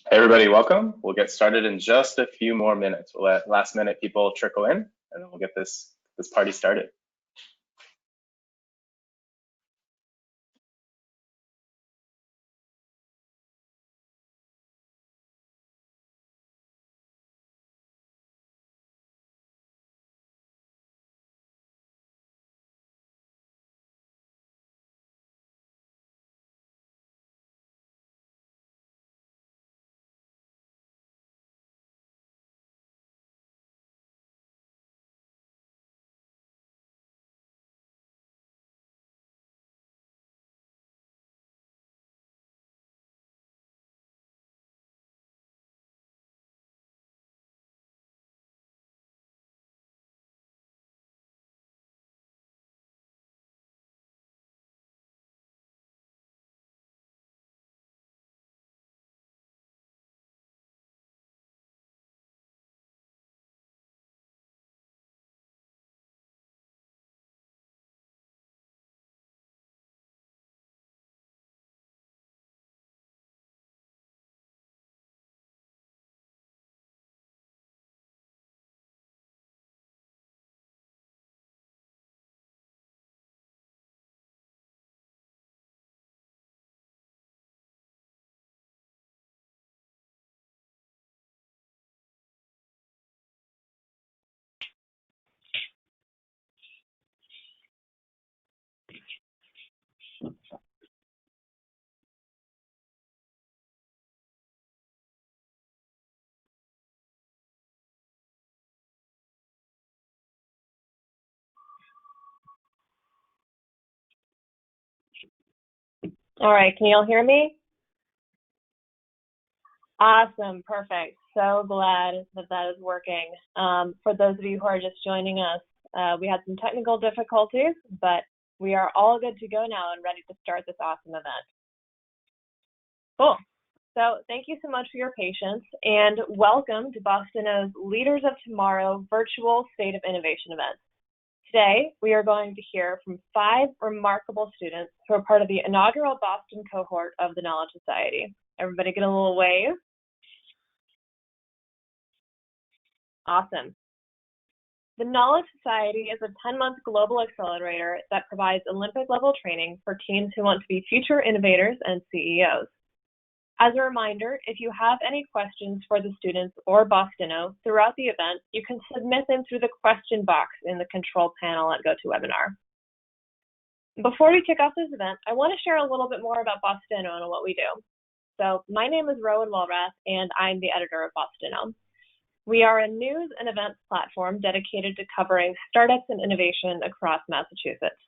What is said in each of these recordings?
Hey everybody, welcome. We'll get started in just a few more minutes. We'll let last minute people trickle in, and then we'll get this party started. All right, can you all hear me? Awesome, perfect. So glad that is working. For those of you who are just joining us, we had some technical difficulties, but we are all good to go now and ready to start this awesome event. Cool. So thank you so much for your patience, and welcome to BostInno's Leaders of Tomorrow virtual State of Innovation event. Today, we are going to hear from 5 remarkable students who are part of the inaugural Boston cohort of the Knowledge Society. Everybody get a little wave. Awesome. The Knowledge Society is a 10-month global accelerator that provides Olympic-level training for teams who want to be future innovators and CEOs. As a reminder, if you have any questions for the students or BostInno throughout the event, you can submit them through the question box in the control panel at GoToWebinar. Before we kick off this event, I want to share a little bit more about BostInno and what we do. So my name is Rowan Walrath, and I'm the editor of BostInno. We are a news and events platform dedicated to covering startups and innovation across Massachusetts.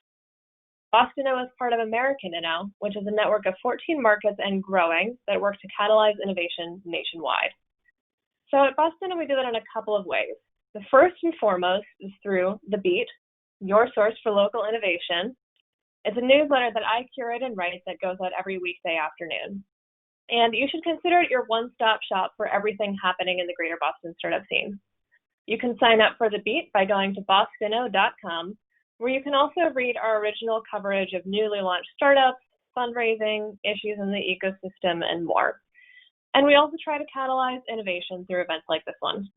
BostInno is part of American Inno, which is a network of 14 markets and growing that work to catalyze innovation nationwide. So at BostInno, we do that in a couple of ways. The first and foremost is through The Beat, your source for local innovation. It's a newsletter that I curate and write that goes out every weekday afternoon. And you should consider it your one-stop shop for everything happening in the greater Boston startup scene. You can sign up for The Beat by going to BostInno.com, where you can also read our original coverage of newly launched startups, fundraising, issues in the ecosystem, and more. And we also try to catalyze innovation through events like this one.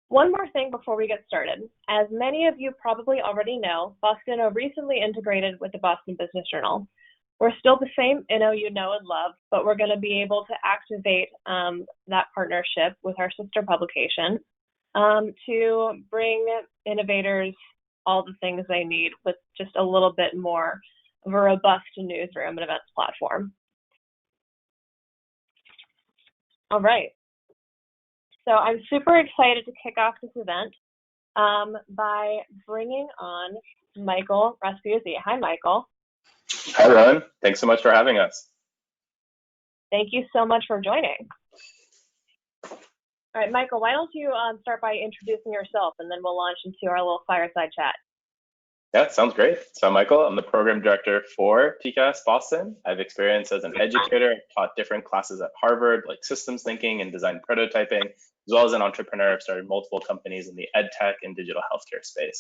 One more thing before we get started. As many of you probably already know, BostInno recently integrated with the Boston Business Journal. We're still the same Inno you know and love, but we're going to be able to activate that partnership with our sister publication to bring innovators all the things they need with just a little bit more of a robust newsroom and events platform. All right. So I'm super excited to kick off this event by bringing on Michael Raspuzi. Hi, Michael. Hi, Rowan. Thanks so much for having us. Thank you so much for joining. All right, Michael, why don't you start by introducing yourself, and then we'll launch into our little fireside chat. Yeah, sounds great. So I'm Michael. I'm the program director for TCAS Boston. I have experience as an educator. I've taught different classes at Harvard, like systems thinking and design prototyping, as well as an entrepreneur. I've started multiple companies in the ed tech and digital healthcare space.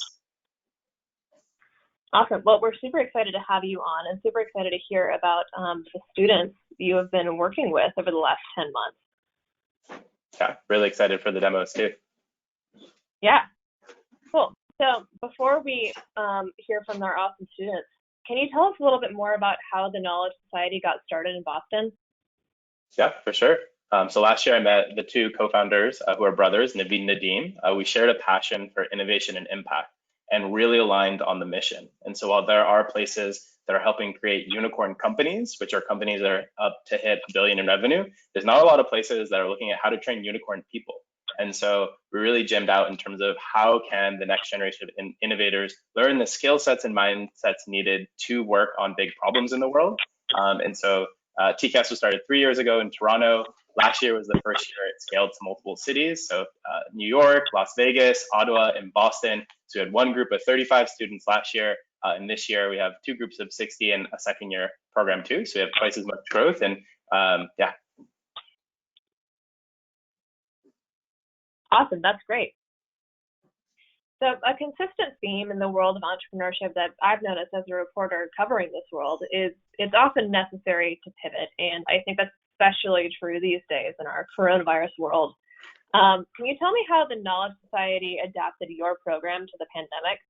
Awesome. Well, we're super excited to have you on and super excited to hear about the students you have been working with over the last 10 months. Yeah, really excited for the demos too. Yeah, cool. So before we hear from our awesome students, can you tell us a little bit more about how the Knowledge Society got started in Boston? Yeah, for sure. So last year I met the two co-founders who are brothers, Naveed and Nadeem. We shared a passion for innovation and impact and really aligned on the mission. And so while there are places that are helping create unicorn companies, which are companies that are up to hit $1 billion in revenue, there's not a lot of places that are looking at how to train unicorn people. And so we really gemmed out in terms of how can the next generation of innovators learn the skill sets and mindsets needed to work on big problems in the world. And so TCAS was started 3 years ago in Toronto. Last year was the first year it scaled to multiple cities. So New York, Las Vegas, Ottawa, and Boston. So we had one group of 35 students last year. And this year we have two groups of 60 and a second year program too. So we have twice as much growth. And yeah. Awesome, that's great. So a consistent theme in the world of entrepreneurship that I've noticed as a reporter covering this world is it's often necessary to pivot. And I think that's especially true these days in our coronavirus world. Can you tell me how the Knowledge Society adapted your program to the pandemic?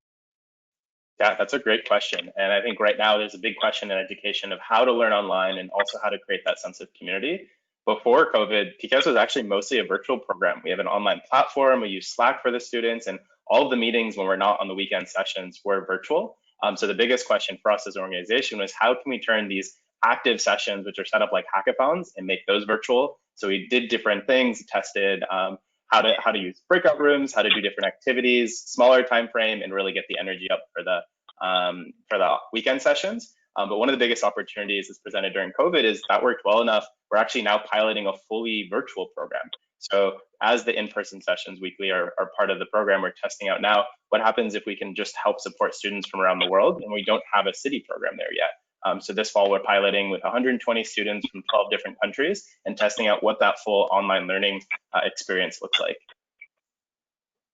Yeah, that's a great question. And I think right now there's a big question in education of how to learn online and also how to create that sense of community. Before COVID, TCAS was actually mostly a virtual program. We have an online platform, we use Slack for the students, and all of the meetings when we're not on the weekend sessions were virtual. So the biggest question for us as an organization was how can we turn these active sessions, which are set up like hackathons, and make those virtual? So we did different things, tested how to use breakout rooms, how to do different activities, smaller time frame, and really get the energy up for the weekend sessions. But one of the biggest opportunities that's presented during COVID is that worked well enough. We're actually now piloting a fully virtual program. So as the in-person sessions weekly are part of the program, we're testing out now what happens if we can just help support students from around the world and we don't have a city program there yet. So this fall, we're piloting with 120 students from 12 different countries and testing out what that full online learning experience looks like.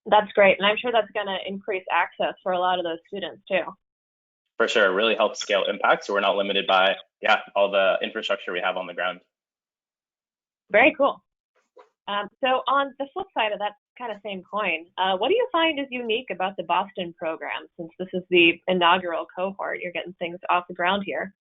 That's great. And I'm sure that's going to increase access for a lot of those students too. For sure, it really helps scale impact. So we're not limited by, all the infrastructure we have on the ground. Very cool. So on the flip side of that kind of same coin, what do you find is unique about the Boston program? Since this is the inaugural cohort, you're getting things off the ground here.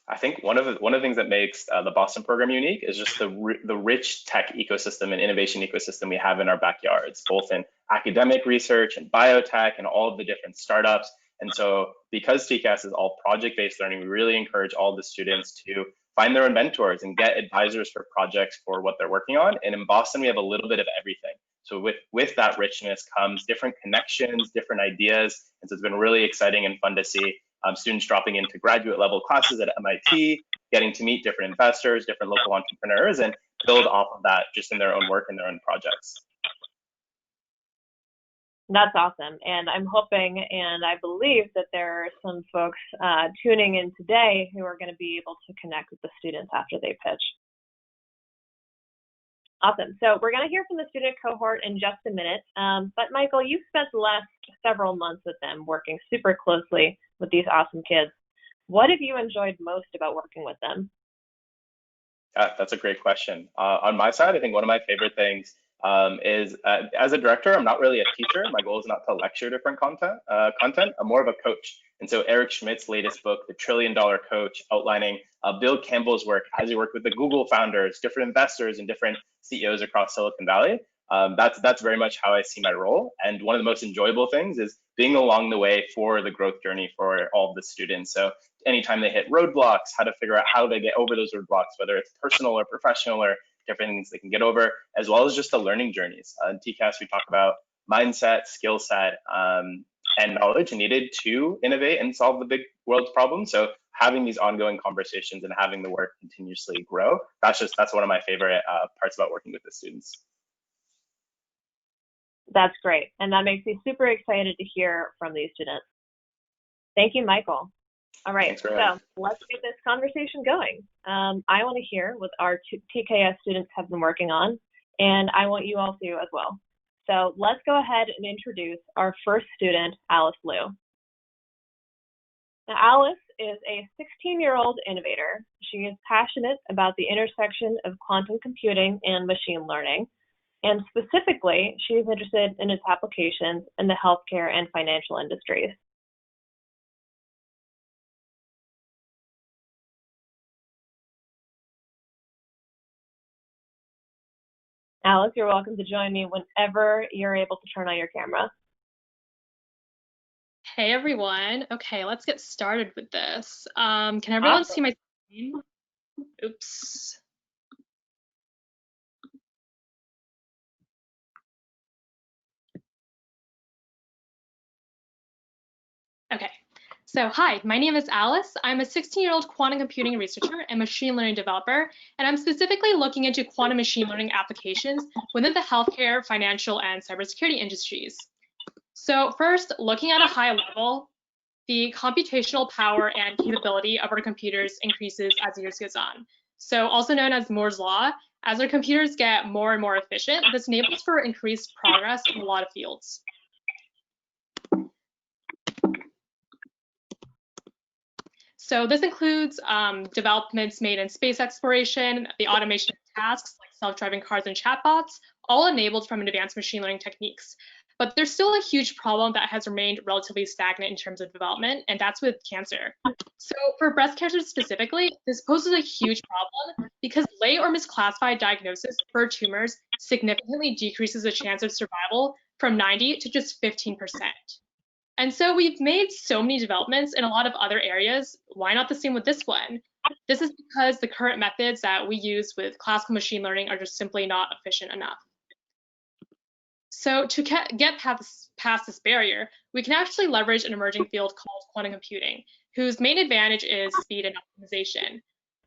I think one of the things that makes the Boston program unique is just the rich tech ecosystem and innovation ecosystem we have in our backyards, both in academic research and biotech and all of the different startups. And so because TCAS is all project-based learning, we really encourage all the students to find their own mentors and get advisors for projects for what they're working on. And in Boston, we have a little bit of everything. So with that richness comes different connections, different ideas. And so it's been really exciting and fun to see students dropping into graduate level classes at MIT, getting to meet different investors, different local entrepreneurs, and build off of that just in their own work and their own projects. That's awesome. And I'm hoping and I believe that there are some folks tuning in today who are going to be able to connect with the students after they pitch. Awesome. So we're going to hear from the student cohort in just a minute. But Michael, you've spent the last several months with them working super closely with these awesome kids. What have you enjoyed most about working with them? That's a great question. On my side, I think one of my favorite things is as a director, I'm not really a teacher. My goal is not to lecture different content. I'm more of a coach. And so Eric Schmidt's latest book, The $1 Trillion Coach, outlining Bill Campbell's work as he worked with the Google founders, different investors, and different CEOs across Silicon Valley. That's very much how I see my role. And one of the most enjoyable things is being along the way for the growth journey for all of the students. So anytime they hit roadblocks, how to figure out how they get over those roadblocks, whether it's personal or professional or different things they can get over, as well as just the learning journeys. In TCAS, we talk about mindset, skill set, and knowledge needed to innovate and solve the big world's problems. So having these ongoing conversations and having the work continuously grow, that's one of my favorite parts about working with the students. That's great. And that makes me super excited to hear from these students. Thank you, Michael. All right, so let's get this conversation going. I want to hear what our TKS students have been working on, and I want you all to as well. So let's go ahead and introduce our first student, Alice Liu. Now, Alice is a 16-year-old innovator. She is passionate about the intersection of quantum computing and machine learning, and specifically, she is interested in its applications in the healthcare and financial industries. Alice, you're welcome to join me whenever you're able to turn on your camera. Hey everyone. Okay, let's get started with this. Can everyone see my screen? Oops. Okay, so hi, my name is Alice. I'm a 16-year-old quantum computing researcher and machine learning developer, and I'm specifically looking into quantum machine learning applications within the healthcare, financial, and cybersecurity industries. So first, looking at a high level, the computational power and capability of our computers increases as years goes on. So also known as Moore's Law, as our computers get more and more efficient, this enables for increased progress in a lot of fields. So this includes developments made in space exploration, the automation of tasks like self-driving cars and chatbots, all enabled from advanced machine learning techniques. But there's still a huge problem that has remained relatively stagnant in terms of development, and that's with cancer. So for breast cancer specifically, this poses a huge problem because late or misclassified diagnosis for tumors significantly decreases the chance of survival from 90 to just 15%. And so we've made so many developments in a lot of other areas. Why not the same with this one? This is because the current methods that we use with classical machine learning are just simply not efficient enough. So to get past this barrier, we can actually leverage an emerging field called quantum computing, whose main advantage is speed and optimization.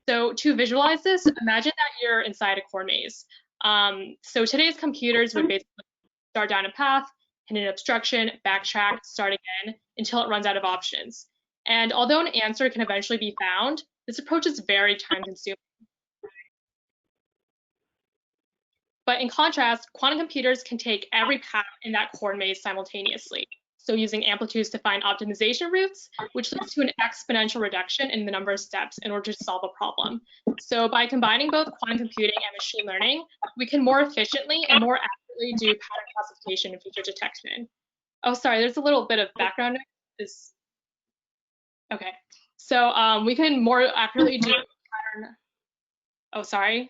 So to visualize this, imagine that you're inside a corn maze. So today's computers would basically start down a path, hit an obstruction, backtrack, start again until it runs out of options. And although an answer can eventually be found, this approach is very time-consuming. But in contrast, quantum computers can take every path in that corn maze simultaneously. So using amplitudes to find optimization routes, which leads to an exponential reduction in the number of steps in order to solve a problem. So by combining both quantum computing and machine learning, we can more efficiently and more accurately do pattern classification and feature detection. Oh, sorry, there's a little bit of background noise. Okay, so we can more accurately do pattern. Oh, sorry.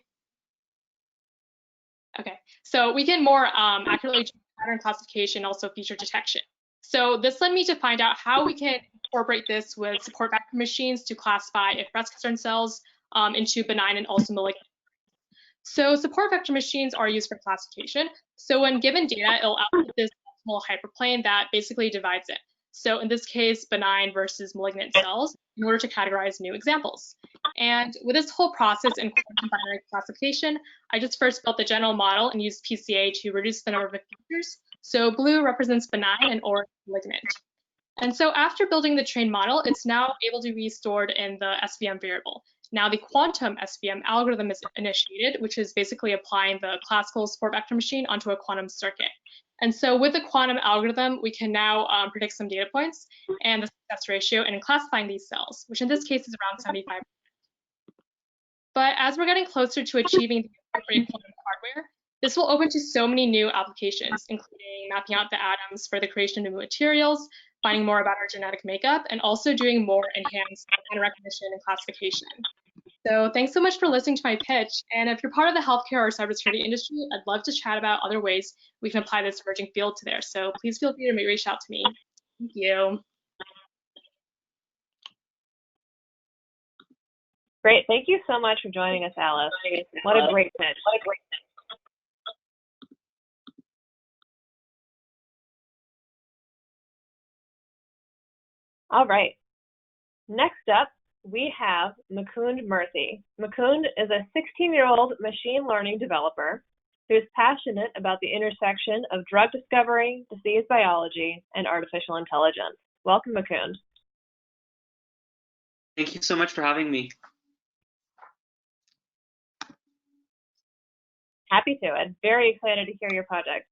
Okay, so we can more accurately do pattern classification, also feature detection. So this led me to find out how we can incorporate this with support vector machines to classify if breast cancer cells into benign and also malignant. So support vector machines are used for classification. So when given data, it'll output this optimal hyperplane that basically divides it. So in this case, benign versus malignant cells in order to categorize new examples. And with this whole process in quantum binary classification, I just first built the general model and used PCA to reduce the number of features. So blue represents benign and orange malignant. And so after building the trained model, it's now able to be stored in the SVM variable. Now the quantum SVM algorithm is initiated, which is basically applying the classical support vector machine onto a quantum circuit. And so with the quantum algorithm, we can now predict some data points and the success ratio in classifying these cells, which in this case is around 75%. But as we're getting closer to achieving the appropriate quantum hardware, this will open to so many new applications, including mapping out the atoms for the creation of new materials, finding more about our genetic makeup, and also doing more enhanced pattern recognition and classification. So thanks so much for listening to my pitch. And if you're part of the healthcare or cybersecurity industry, I'd love to chat about other ways we can apply this emerging field to there. So please feel free to reach out to me. Thank you. Great. Thank you so much for joining us, Alice. What a great pitch. All right. Next up, we have Mukundh Murthy. Mukundh is a 16-year-old machine learning developer who is passionate about the intersection of drug discovery, disease biology, and artificial intelligence. Welcome, Mukundh. Thank you so much for having me. Happy to. I'm very excited to hear your project.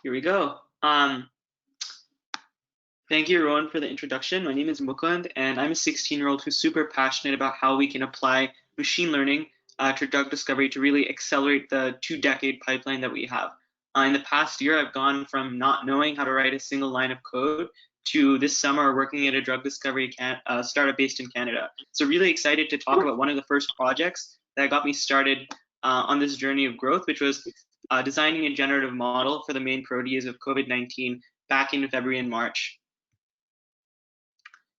Here we go. Thank you, Rowan, for the introduction. My name is Mukundh, and I'm a 16-year-old who's super passionate about how we can apply machine learning to drug discovery to really accelerate the 2-decade pipeline that we have. In the past year, I've gone from not knowing how to write a single line of code to this summer working at a drug discovery startup based in Canada. So really excited to talk about one of the first projects that got me started on this journey of growth, which was designing a generative model for the main protease of COVID-19 back in February and March.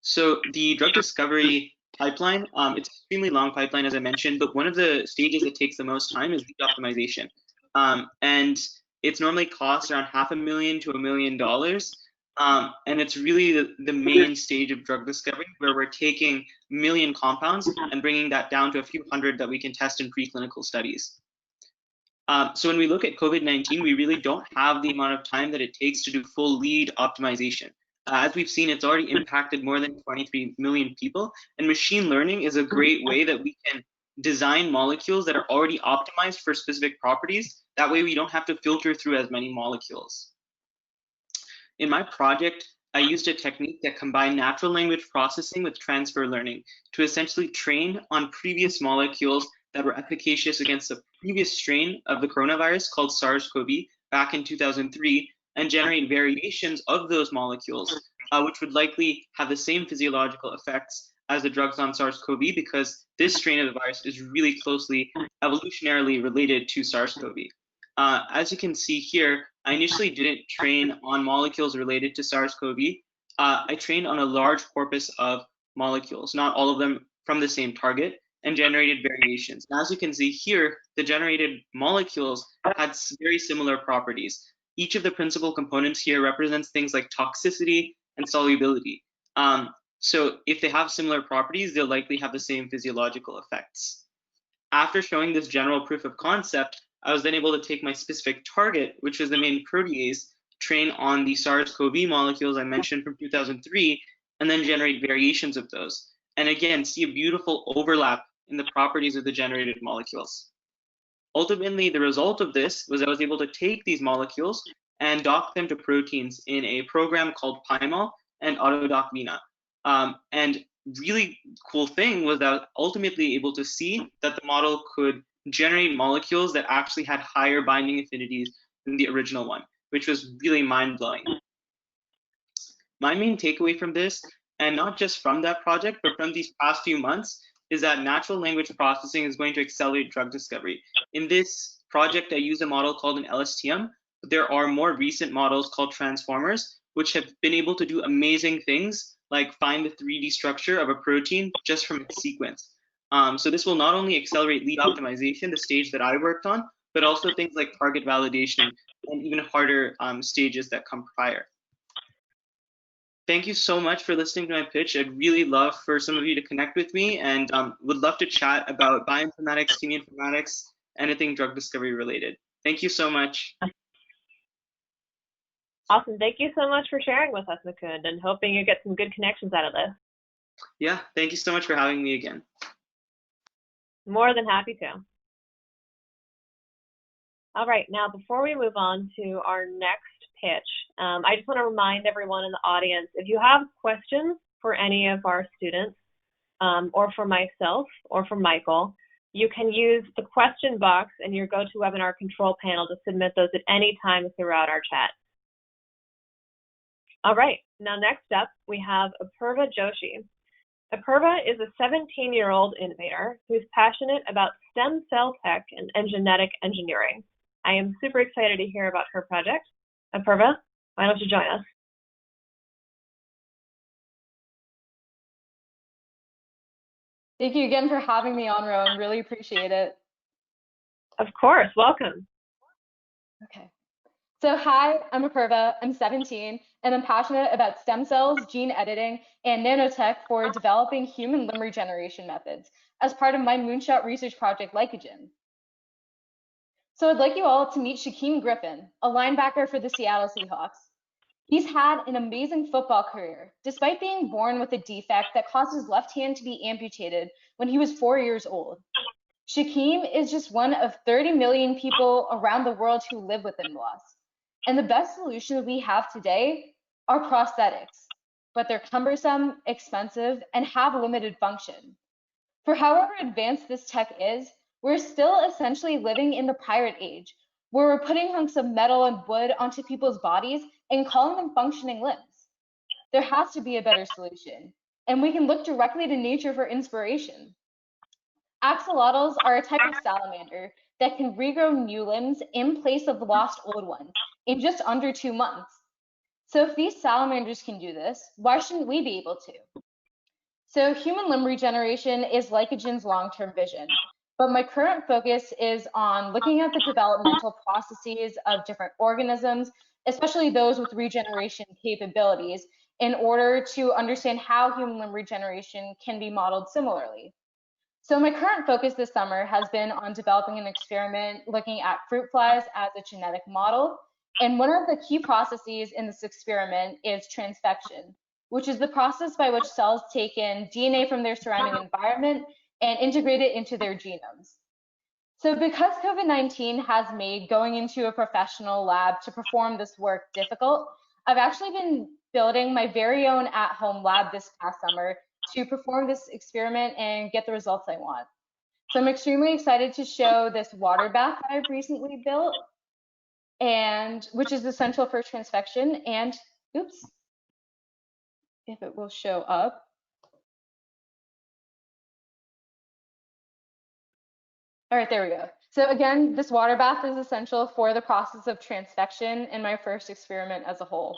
So the drug discovery pipeline, it's an extremely long pipeline, as I mentioned, but one of the stages that takes the most time is lead optimization. And it's normally costs around $500,000 to $1 million. And it's really the main stage of drug discovery, where we're taking 1 million compounds and bringing that down to a few hundred that we can test in preclinical studies. So when we look at COVID-19, we really don't have the amount of time that it takes to do full lead optimization. As we've seen, it's already impacted more than 23 million people, and machine learning is a great way that we can design molecules that are already optimized for specific properties. That way we don't have to filter through as many molecules. In my project, I used a technique that combined natural language processing with transfer learning to essentially train on previous molecules that were efficacious against the previous strain of the coronavirus called SARS-CoV back in 2003, and generate variations of those molecules, which would likely have the same physiological effects as the drugs on SARS-CoV, because this strain of the virus is really closely evolutionarily related to SARS-CoV. As you can see here, I initially didn't train on molecules related to SARS-CoV. I trained on a large corpus of molecules, not all of them from the same target, and generated variations. And as you can see here, the generated molecules had very similar properties. Each of the principal components here represents things like toxicity and solubility. So if they have similar properties, they'll likely have the same physiological effects. After showing this general proof of concept, I was then able to take my specific target, which is the main protease, train on the SARS-CoV molecules I mentioned from 2003, and then generate variations of those. And again, see a beautiful overlap in the properties of the generated molecules. Ultimately, the result of this was I was able to take these molecules and dock them to proteins in a program called PyMol and AutoDock-Vina. And really cool thing was that I was ultimately able to see that the model could generate molecules that actually had higher binding affinities than the original one, which was really mind-blowing. My main takeaway from this, and not just from that project, but from these past few months, is that natural language processing is going to accelerate drug discovery. In this project, I use a model called an LSTM, but there are more recent models called transformers, which have been able to do amazing things, like find the 3D structure of a protein just from its sequence. So this will not only accelerate lead optimization, the stage that I worked on, but also things like target validation and even harder stages that come prior. Thank you so much for listening to my pitch. I'd really love for some of you to connect with me, and would love to chat about bioinformatics, cheminformatics, anything drug discovery related. Thank you so much. Awesome. Thank you so much for sharing with us, Mukundh, and hoping you get some good connections out of this. Yeah, thank you so much for having me again. More than happy to. All right, now before we move on to our next pitch, I just want to remind everyone in the audience, if you have questions for any of our students, or for myself, or for Michael, you can use the question box in your GoToWebinar control panel to submit those at any time throughout our chat. All right, now next up, we have Apurva Joshi. Apurva is a 17-year-old innovator who's passionate about stem cell tech and genetic engineering. I am super excited to hear about her project. Apurva, why don't you join us? Thank you again for having me on, Rowan. Really appreciate it. Of course, welcome. Okay. So hi, I'm Apurva, I'm 17, and I'm passionate about stem cells, gene editing, and nanotech for developing human limb regeneration methods as part of my moonshot research project, Glycogen. So I'd like you all to meet Shaquem Griffin, a linebacker for the Seattle Seahawks. He's had an amazing football career, despite being born with a defect that caused his left hand to be amputated when he was 4 years old. Shaquem is just one of 30 million people around the world who live with limb loss. And the best solutions we have today are prosthetics, but they're cumbersome, expensive, and have limited function. For however advanced this tech is, we're still essentially living in the pirate age, where we're putting hunks of metal and wood onto people's bodies and calling them functioning limbs. There has to be a better solution, and we can look directly to nature for inspiration. Axolotls are a type of salamander that can regrow new limbs in place of lost old ones in just under 2 months. So if these salamanders can do this, why shouldn't we be able to? So human limb regeneration is Glycogen's long-term vision, but my current focus is on looking at the developmental processes of different organisms, especially those with regeneration capabilities, in order to understand how human limb regeneration can be modeled similarly. So my current focus this summer has been on developing an experiment looking at fruit flies as a genetic model. And one of the key processes in this experiment is transfection, which is the process by which cells take in DNA from their surrounding environment and integrate it into their genomes. So because COVID-19 has made going into a professional lab to perform this work difficult, I've actually been building my very own at-home lab this past summer to perform this experiment and get the results I want. So I'm extremely excited to show this water bath that I've recently built, and which is essential for transfection. And oops, if it will show up. All right, there we go. So again, this water bath is essential for the process of transfection in my first experiment as a whole.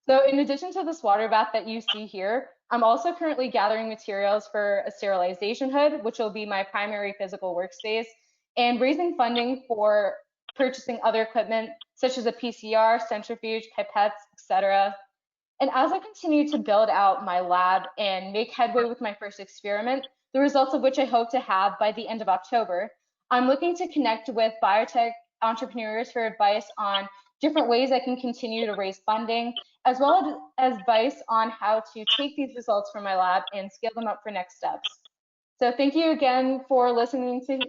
So in addition to this water bath that you see here, I'm also currently gathering materials for a sterilization hood, which will be my primary physical workspace, and raising funding for purchasing other equipment, such as a PCR, centrifuge, pipettes, etc. And as I continue to build out my lab and make headway with my first experiment, the results of which I hope to have by the end of October, I'm looking to connect with biotech entrepreneurs for advice on different ways I can continue to raise funding, as well as advice on how to take these results from my lab and scale them up for next steps. So thank you again for listening to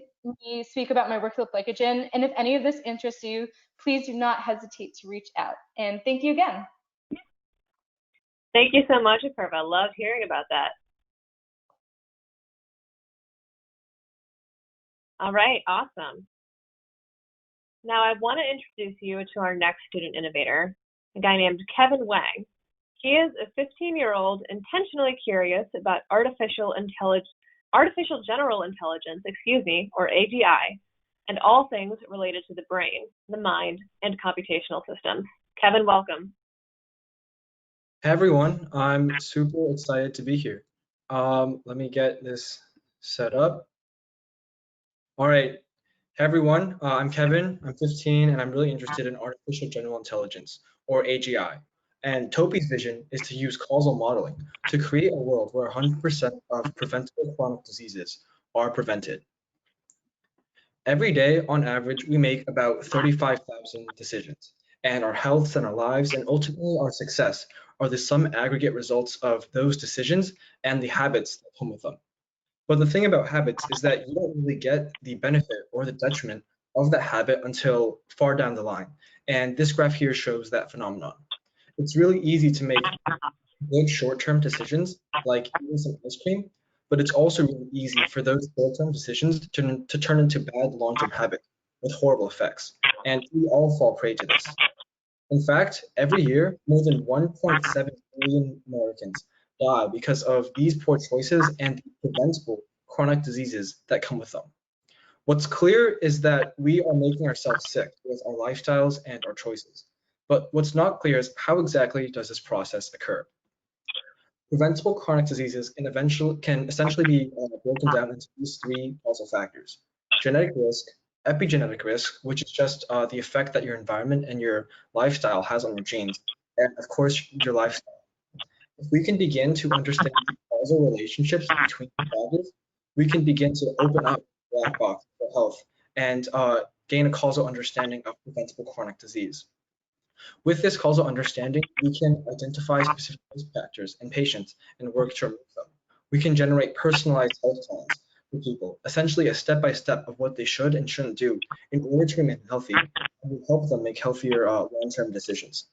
me speak about my work with Glycogen. And if any of this interests you, please do not hesitate to reach out. And thank you again. Thank you so much, Apurva. I love hearing about that. All right, awesome. Now I want to introduce you to our next student innovator, a guy named Kevin Wang. He is a 15-year-old intentionally curious about artificial general intelligence, or AGI, and all things related to the brain, the mind, and computational systems. Kevin, welcome. Hey everyone, I'm super excited to be here. Let me get this set up. All right, hey everyone, I'm Kevin, I'm 15, and I'm really interested in artificial general intelligence, or AGI. And Topi's vision is to use causal modeling to create a world where 100% of preventable chronic diseases are prevented. Every day, on average, we make about 35,000 decisions, and our health and our lives, and ultimately our success, are the sum aggregate results of those decisions and the habits that come with them. But the thing about habits is that you don't really get the benefit or the detriment of that habit until far down the line. And this graph here shows that phenomenon. It's really easy to make good short-term decisions, like eating some ice cream, but it's also really easy for those short-term decisions to turn into bad long-term habits with horrible effects. And we all fall prey to this. In fact, every year, more than 1.7 million Americans die because of these poor choices and the preventable chronic diseases that come with them. What's clear is that we are making ourselves sick with our lifestyles and our choices. But what's not clear is how exactly does this process occur? Preventable chronic diseases can essentially be broken down into these three causal factors: genetic risk, epigenetic risk, which is just the effect that your environment and your lifestyle has on your genes, and of course your lifestyle. If we can begin to understand the causal relationships between the factors, we can begin to open up the black box for health and gain a causal understanding of preventable chronic disease. With this causal understanding, we can identify specific risk factors in patients and work to remove them. We can generate personalized health plans for people, essentially a step-by-step of what they should and shouldn't do in order to remain healthy, and we help them make healthier long-term decisions.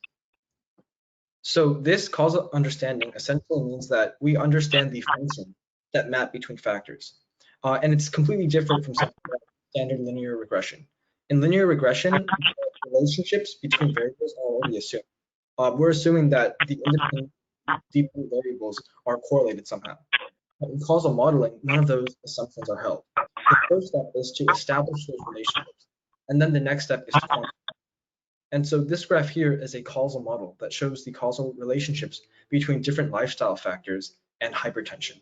So this causal understanding essentially means that we understand the function that map between factors. And it's completely different from something like standard linear regression. In linear regression, relationships between variables are already assumed. We're assuming that the independent variables are correlated somehow. But in causal modeling, none of those assumptions are held. The first step is to establish those relationships, and then the next step is to quantify. And so this graph here is a causal model that shows the causal relationships between different lifestyle factors and hypertension.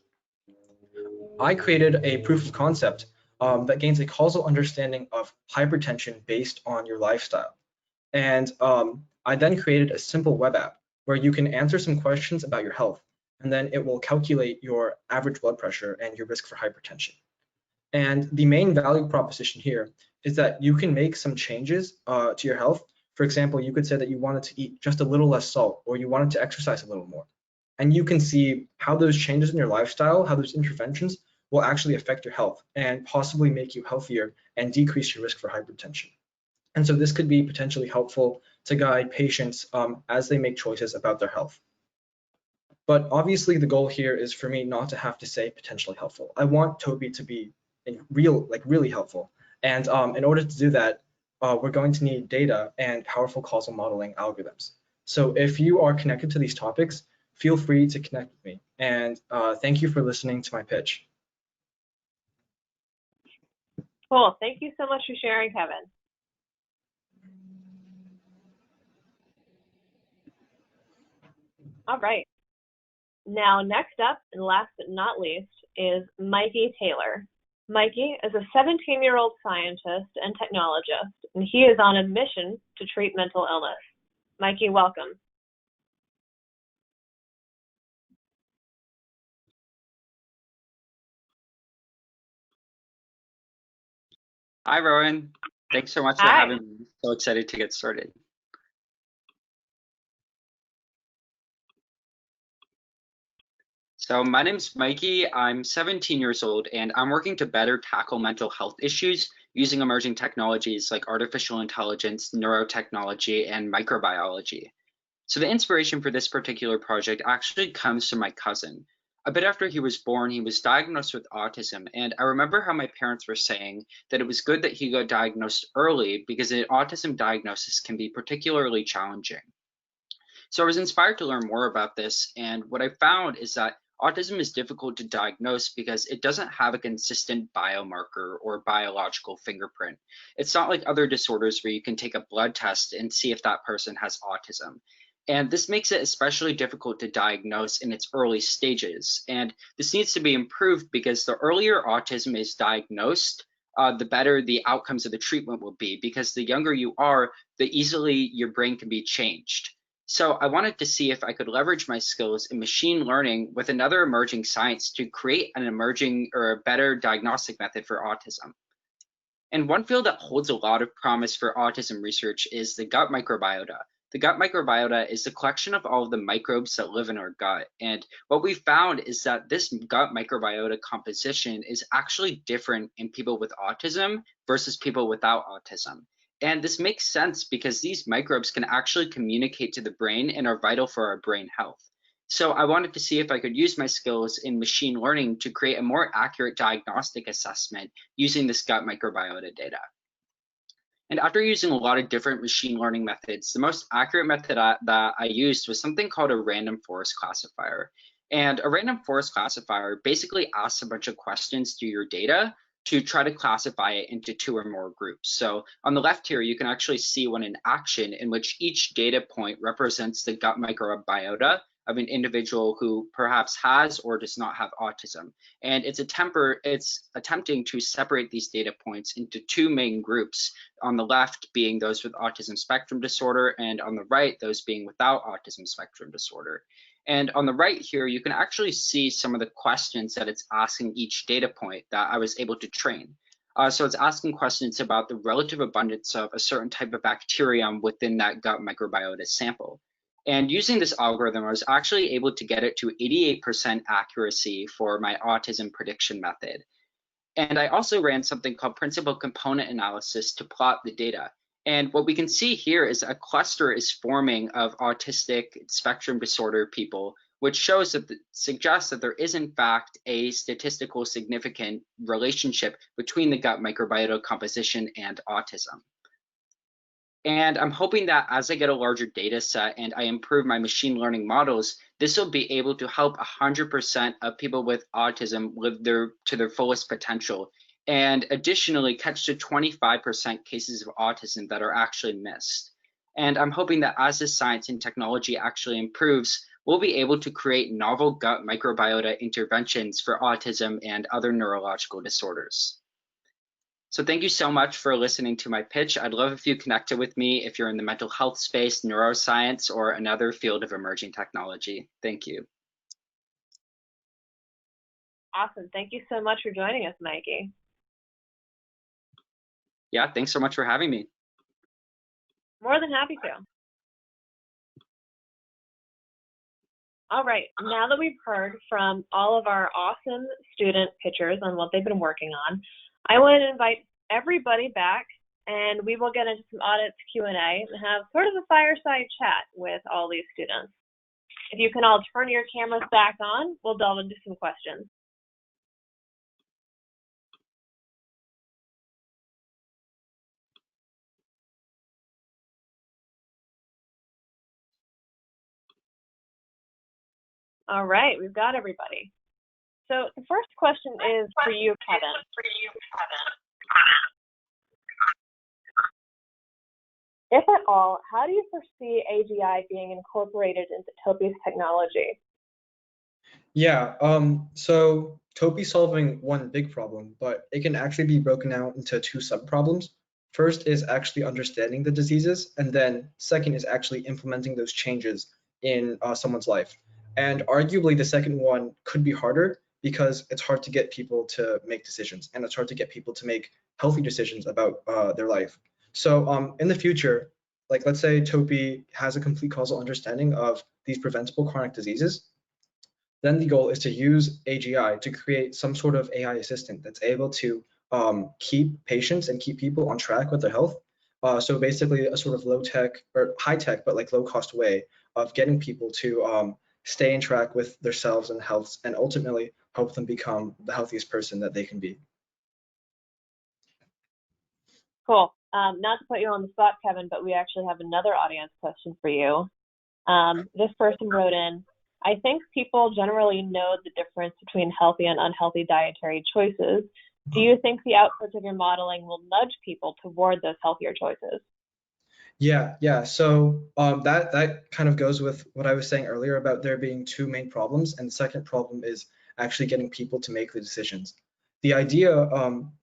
I created a proof of concept that gains a causal understanding of hypertension based on your lifestyle. And I then created a simple web app where you can answer some questions about your health, and then it will calculate your average blood pressure and your risk for hypertension. And the main value proposition here is that you can make some changes to your health. For example, you could say that you wanted to eat just a little less salt, or you wanted to exercise a little more. And you can see how those changes in your lifestyle, how those interventions will actually affect your health and possibly make you healthier and decrease your risk for hypertension. And so this could be potentially helpful to guide patients as they make choices about their health. But obviously the goal here is for me not to have to say potentially helpful. I want Toby to be really helpful. And in order to do that, we're going to need data and powerful causal modeling algorithms. So if you are connected to these topics, feel free to connect with me. And thank you for listening to my pitch. Cool. Thank you so much for sharing, Kevin. All right. Now, next up, and last but not least, is Mikey Taylor. Mikey is a 17-year-old scientist and technologist, and he is on a mission to treat mental illness. Mikey, welcome. Hi, Rowan. Thanks so much for having me. So excited to get started. So my name's Mikey. I'm 17 years old, and I'm working to better tackle mental health issues using emerging technologies like artificial intelligence, neurotechnology, and microbiology. So the inspiration for this particular project actually comes from my cousin. A bit after he was born, he was diagnosed with autism, and I remember how my parents were saying that it was good that he got diagnosed early because an autism diagnosis can be particularly challenging. So I was inspired to learn more about this, and what I found is that autism is difficult to diagnose because it doesn't have a consistent biomarker or biological fingerprint. It's not like other disorders where you can take a blood test and see if that person has autism. And this makes it especially difficult to diagnose in its early stages. And this needs to be improved because the earlier autism is diagnosed, the better the outcomes of the treatment will be, because the younger you are, the easily your brain can be changed. So I wanted to see if I could leverage my skills in machine learning with another emerging science to create an emerging or a better diagnostic method for autism. And one field that holds a lot of promise for autism research is the gut microbiota. The gut microbiota is the collection of all of the microbes that live in our gut. And what we found is that this gut microbiota composition is actually different in people with autism versus people without autism. And this makes sense because these microbes can actually communicate to the brain and are vital for our brain health. So I wanted to see if I could use my skills in machine learning to create a more accurate diagnostic assessment using this gut microbiota data. And after using a lot of different machine learning methods, the most accurate method that I used was something called a random forest classifier. And a random forest classifier basically asks a bunch of questions to your data to try to classify it into 2 or more groups. So on the left here, you can actually see one in action in which each data point represents the gut microbiota of an individual who perhaps has or does not have autism. And it's attempting to separate these data points into 2 main groups, on the left being those with autism spectrum disorder, and on the right, those being without autism spectrum disorder. And on the right here, you can actually see some of the questions that it's asking each data point that I was able to train. So it's asking questions about the relative abundance of a certain type of bacterium within that gut microbiota sample. And using this algorithm, I was actually able to get it to 88% accuracy for my autism prediction method. And I also ran something called principal component analysis to plot the data. And what we can see here is a cluster is forming of autistic spectrum disorder people, which suggests that there is in fact a statistical significant relationship between the gut microbiota composition and autism. And I'm hoping that as I get a larger data set and I improve my machine learning models, this will be able to help 100% of people with autism live to their fullest potential, and additionally catch to 25% cases of autism that are actually missed. And I'm hoping that as this science and technology actually improves, we'll be able to create novel gut microbiota interventions for autism and other neurological disorders. So thank you so much for listening to my pitch. I'd love if you connected with me if you're in the mental health space, neuroscience, or another field of emerging technology. Thank you. Awesome. Thank you so much for joining us, Mikey. Yeah, thanks so much for having me. More than happy to. All right, now that we've heard from all of our awesome student pitchers on what they've been working on, I want to invite everybody back, and we will get into some audience Q&A and have sort of a fireside chat with all these students. If you can all turn your cameras back on, we'll delve into some questions. All right, we've got everybody. So the first question is for you, Kevin. If at all, how do you foresee AGI being incorporated into TOPI's technology? Yeah, so TOPI's solving one big problem, but it can actually be broken out into 2 sub-problems. First is actually understanding the diseases, and then second is actually implementing those changes in someone's life. And arguably the second one could be harder because it's hard to get people to make decisions, and it's hard to get people to make healthy decisions about their life. So in the future, like let's say TOPI has a complete causal understanding of these preventable chronic diseases, then the goal is to use AGI to create some sort of AI assistant that's able to keep patients and keep people on track with their health. So basically a sort of low tech or high tech, but like low cost way of getting people to stay in track with themselves and health, and ultimately help them become the healthiest person that they can be. Cool. Not to put you on the spot, Kevin, but we actually have another audience question for you. This person wrote in, I think people generally know the difference between healthy and unhealthy dietary choices. Do you think the outputs of your modeling will nudge people toward those healthier choices? Yeah. So that kind of goes with what I was saying earlier about there being 2 main problems, and the second problem is actually getting people to make the decisions. The idea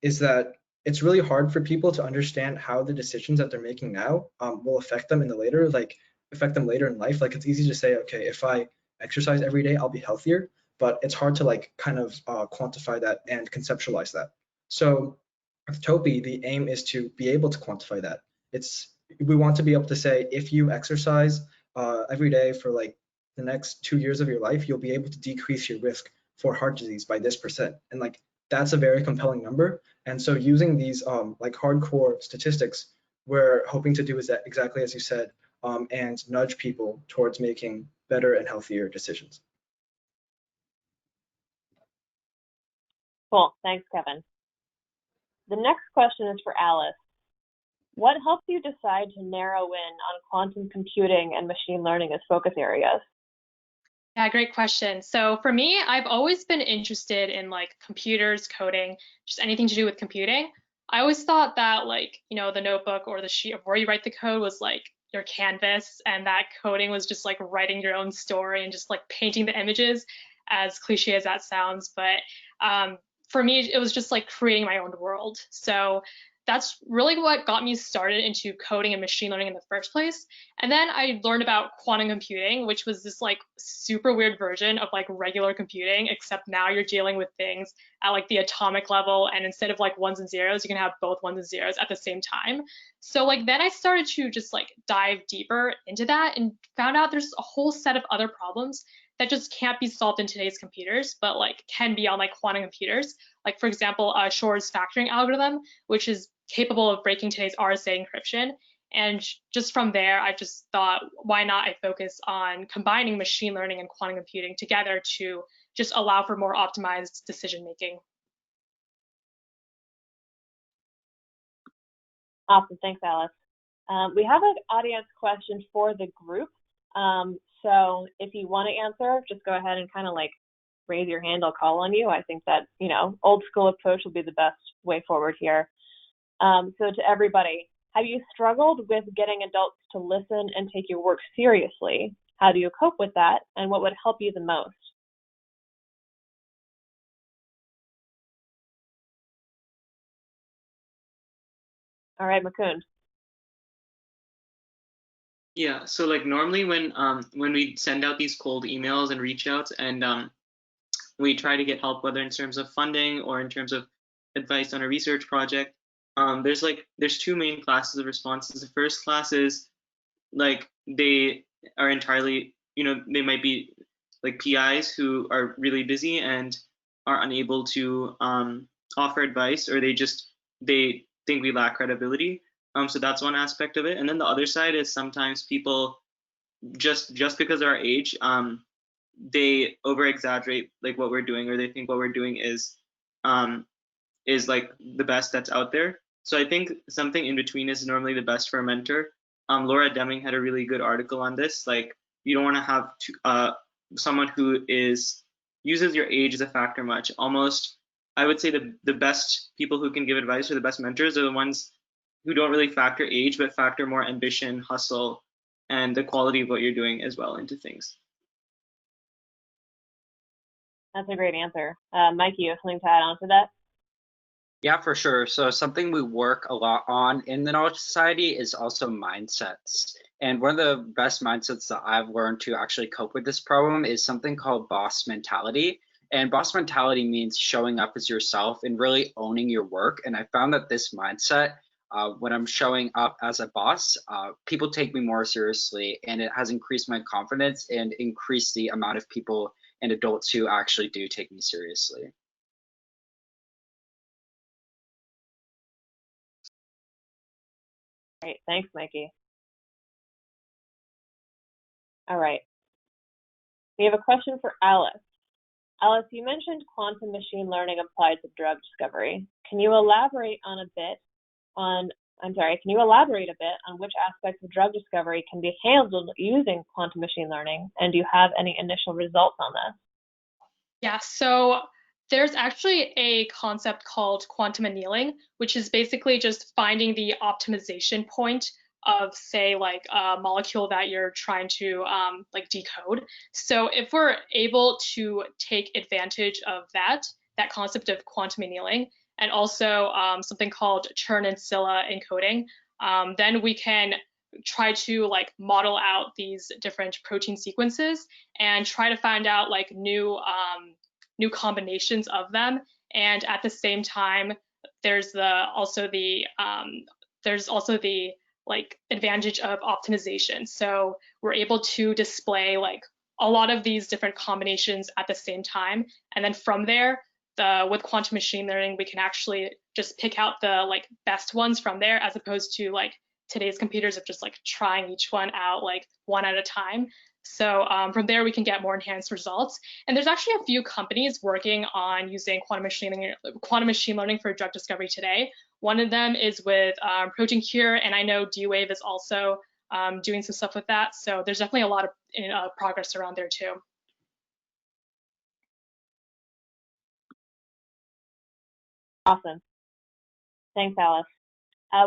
is that it's really hard for people to understand how the decisions that they're making now will affect them in later in life. Like it's easy to say, okay, if I exercise every day, I'll be healthier, but it's hard to like kind of quantify that and conceptualize that. So with TOPI, the aim is to be able to quantify that. We want to be able to say, if you exercise every day for like the next 2 years of your life, you'll be able to decrease your risk for heart disease by this %. And like that's a very compelling number. And so using these like hardcore statistics, we're hoping to do is that exactly as you said, and nudge people towards making better and healthier decisions. Cool, thanks, Kevin. The next question is for Alice. What helped you decide to narrow in on quantum computing and machine learning as focus areas? Yeah, great question. So for me, I've always been interested in like computers, coding, just anything to do with computing. I always thought that like, you know, the notebook or the sheet of where you write the code was like your canvas, and that coding was just like writing your own story and just like painting the images, as cliche as that sounds. But for me, it was just like creating my own world. So that's really what got me started into coding and machine learning in the first place. And then I learned about quantum computing, which was this like super weird version of like regular computing, except now you're dealing with things at like the atomic level, and instead of like ones and zeros, you can have both ones and zeros at the same time. So like then I started to just like dive deeper into that and found out there's a whole set of other problems that just can't be solved in today's computers, but like can be on like quantum computers. Like for example, Shor's factoring algorithm, which is capable of breaking today's RSA encryption. And just from there, I just thought, why not I focus on combining machine learning and quantum computing together to just allow for more optimized decision making. Awesome, thanks, Alice. We have an audience question for the group. So if you want to answer, just go ahead and kind of like raise your hand, I'll call on you. I think that, you know, old school approach will be the best way forward here. So to everybody, have you struggled with getting adults to listen and take your work seriously? How do you cope with that? And what would help you the most? All right, Mukundh. Yeah, so like normally when we send out these cold emails and reach outs, and we try to get help, whether in terms of funding or in terms of advice on a research project, there's two main classes of responses. The first class is like they are entirely, you know, they might be like PIs who are really busy and are unable to offer advice, or they think we lack credibility. So that's one aspect of it. And then the other side is sometimes people just because of our age, they over exaggerate like what we're doing, or they think what we're doing is like the best that's out there. So I think something in between is normally the best for a mentor. Laura Deming had a really good article on this. Like, you don't want to have someone who uses your age as a factor much. Almost, I would say the best people who can give advice, or the best mentors, are the ones who don't really factor age, but factor more ambition, hustle, and the quality of what you're doing as well into things. That's a great answer. Mikey, you have something to add on to that? Yeah, for sure. So something we work a lot on in the Knowledge Society is also mindsets. And one of the best mindsets that I've learned to actually cope with this problem is something called boss mentality. And boss mentality means showing up as yourself and really owning your work. And I found that this mindset, when I'm showing up as a boss, people take me more seriously, and it has increased my confidence and increased the amount of people and adults who actually do take me seriously. Great, thanks, Mikey. All right. We have a question for Alice. Alice, you mentioned quantum machine learning applied to drug discovery. Can you elaborate a bit on which aspects of drug discovery can be handled using quantum machine learning? And do you have any initial results on this? Yeah, so there's actually a concept called quantum annealing, which is basically just finding the optimization point of, say, like a molecule that you're trying to like decode. So if we're able to take advantage of that concept of quantum annealing, and also something called Chern and Scylla encoding, then we can try to like model out these different protein sequences and try to find out like new combinations of them. And at the same time, there's also the like advantage of optimization. So we're able to display like a lot of these different combinations at the same time, and then from there, with quantum machine learning, we can actually just pick out the like best ones from there, as opposed to like today's computers of just like trying each one out like one at a time. So from there, we can get more enhanced results. And there's actually a few companies working on using quantum machine learning for drug discovery today. One of them is with Protein Cure, and I know D-Wave is also doing some stuff with that. So there's definitely a lot of progress around there too. Awesome. Thanks, Alice.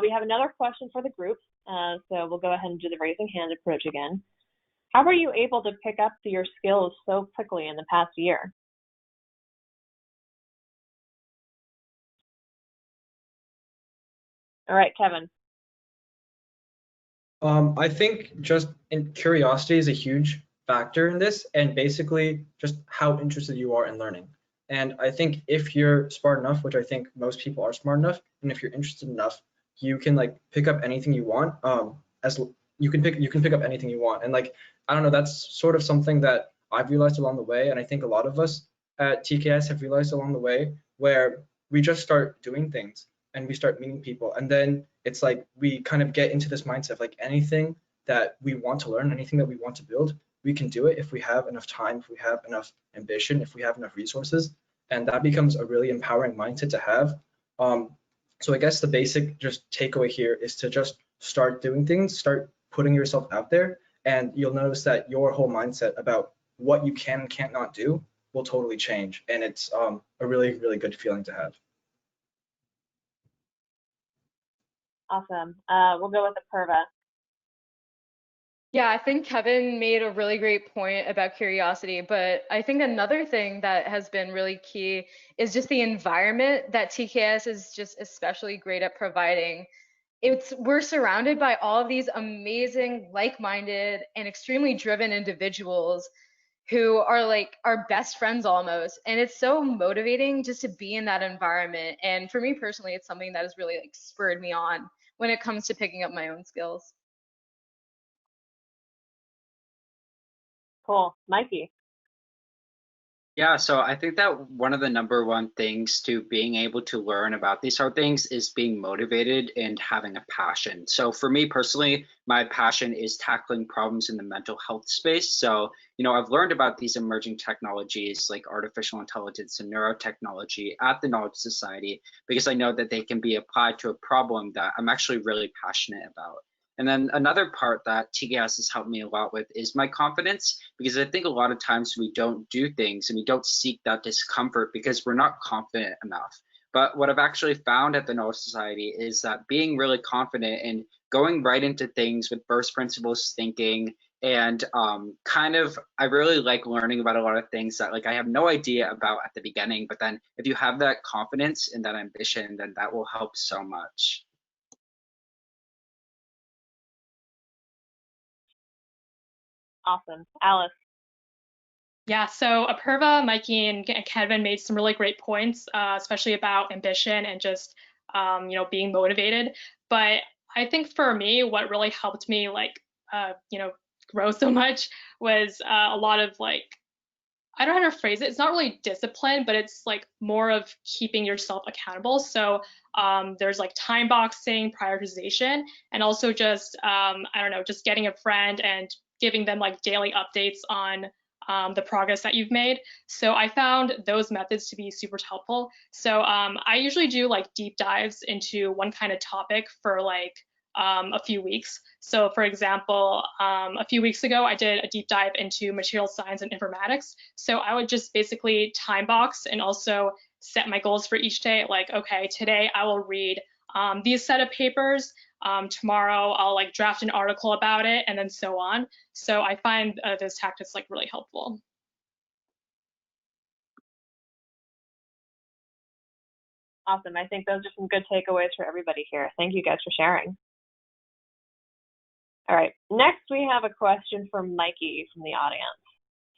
We have another question for the group, so we'll go ahead and do the raising hand approach again. How were you able to pick up your skills so quickly in the past year? All right, Kevin. I think just curiosity is a huge factor in this, and basically just how interested you are in learning. And I think if you're smart enough, which I think most people are smart enough, and if you're interested enough, you can like pick up anything you want. As you can pick up anything you want, and like I don't know, that's sort of something that I've realized along the way, and I think a lot of us at TKS have realized along the way, where we just start doing things and we start meeting people, and then it's like we kind of get into this mindset of like anything that we want to learn, anything that we want to build, we can do it if we have enough time, if we have enough ambition, if we have enough resources, and that becomes a really empowering mindset to have. So I guess the basic just takeaway here is to just start doing things, start putting yourself out there, and you'll notice that your whole mindset about what you can and can't not do will totally change, and it's a really, really good feeling to have. Awesome. We'll go with Apurva. Yeah, I think Kevin made a really great point about curiosity, but I think another thing that has been really key is just the environment that TKS is just especially great at providing. We're surrounded by all of these amazing, like-minded, and extremely driven individuals who are like our best friends almost, and it's so motivating just to be in that environment. And for me personally, it's something that has really like spurred me on when it comes to picking up my own skills. Cool. Mikey. Yeah, so I think that one of the number one things to being able to learn about these hard things is being motivated and having a passion. So for me personally, my passion is tackling problems in the mental health space. So, I've learned about these emerging technologies like artificial intelligence and neurotechnology at the Knowledge Society because I know that they can be applied to a problem that I'm actually really passionate about. And then another part that TKS has helped me a lot with is my confidence, because I think a lot of times we don't do things and we don't seek that discomfort because we're not confident enough. But what I've actually found at the Knowledge Society is that being really confident and going right into things with first principles thinking and I really like learning about a lot of things that like I have no idea about at the beginning, but then if you have that confidence and that ambition, then that will help so much. Awesome. Alice. Yeah, so Apurva, Mikey, and Kevin made some really great points, especially about ambition and just, being motivated. But I think for me, what really helped me, grow so much was a lot of I don't know how to phrase it. It's not really discipline, but it's like more of keeping yourself accountable. So there's like time boxing, prioritization, and also just, just getting a friend and giving them like daily updates on the progress that you've made. So I found those methods to be super helpful. So I usually do like deep dives into one kind of topic for a few weeks. So for example, a few weeks ago, I did a deep dive into material science and informatics. So I would just basically time box and also set my goals for each day. Like, okay, today I will read these set of papers. Tomorrow I'll like draft an article about it, and then so on. So I find those tactics like really helpful. Awesome. I think those are some good takeaways for everybody here. Thank you guys for sharing. All right, next we have a question from Mikey from the audience.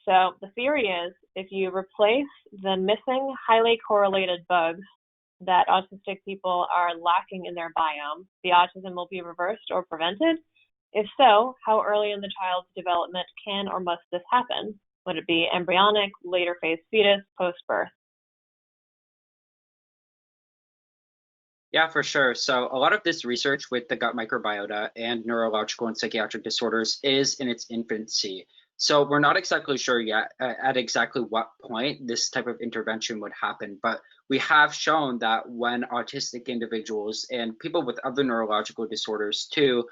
So the theory is if you replace the missing highly correlated bugs that autistic people are lacking in their biome, the autism will be reversed or prevented? If so, how early in the child's development can or must this happen? Would it be embryonic, later phase fetus, post-birth? Yeah, for sure. So a lot of this research with the gut microbiota and neurological and psychiatric disorders is in its infancy. So we're not exactly sure yet at exactly what point this type of intervention would happen, but we have shown that when autistic individuals and people with other neurological disorders too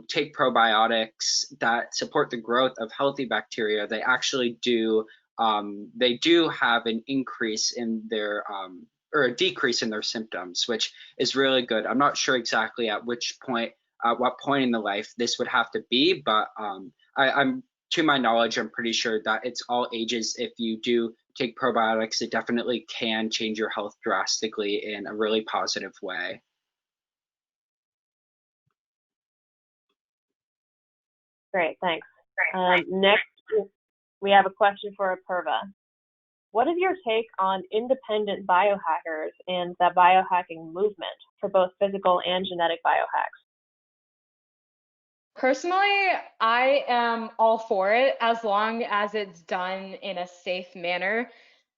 take probiotics that support the growth of healthy bacteria, they actually do have an increase in their or a decrease in their symptoms, which is really good. I'm not sure exactly at what point in the life this would have to be, but I'm to my knowledge, I'm pretty sure that it's all ages. If you do take probiotics, it definitely can change your health drastically in a really positive way. Great, thanks. Next, we have a question for Apurva. What is your take on independent biohackers and the biohacking movement for both physical and genetic biohacks? Personally, I am all for it as long as it's done in a safe manner.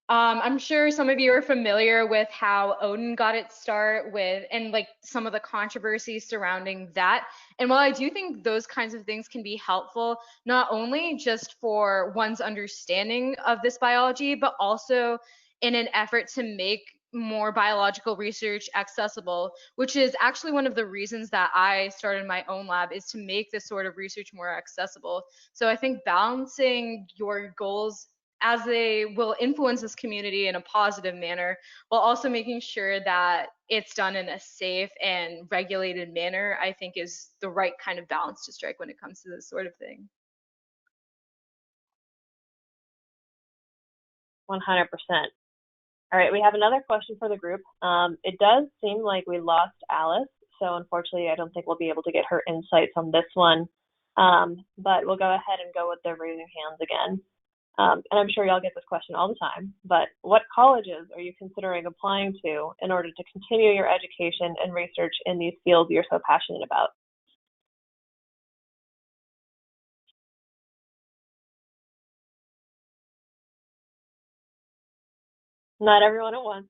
I'm sure some of you are familiar with how Odin got its start and like some of the controversies surrounding that. And while I do think those kinds of things can be helpful, not only just for one's understanding of this biology, but also in an effort to make more biological research accessible, which is actually one of the reasons that I started my own lab, is to make this sort of research more accessible. So I think balancing your goals as they will influence this community in a positive manner, while also making sure that it's done in a safe and regulated manner, I think is the right kind of balance to strike when it comes to this sort of thing. 100%. All right, we have another question for the group. It does seem like we lost Alice, so unfortunately I don't think we'll be able to get her insights on this one, but we'll go ahead and go with the raising hands again. And I'm sure y'all get this question all the time, but what colleges are you considering applying to in order to continue your education and research in these fields you're so passionate about? Not everyone at once.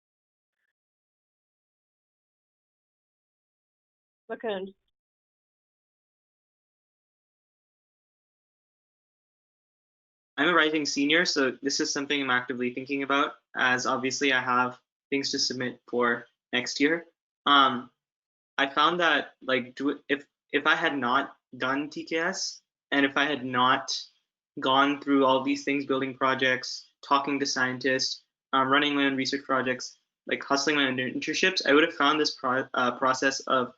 Mukundh. I'm a rising senior, so this is something I'm actively thinking about, as obviously I have things to submit for next year. I found that like if I had not done TKS and if I had not gone through all these things, building projects, talking to scientists, running my own research projects, like hustling my own internships, I would have found this process of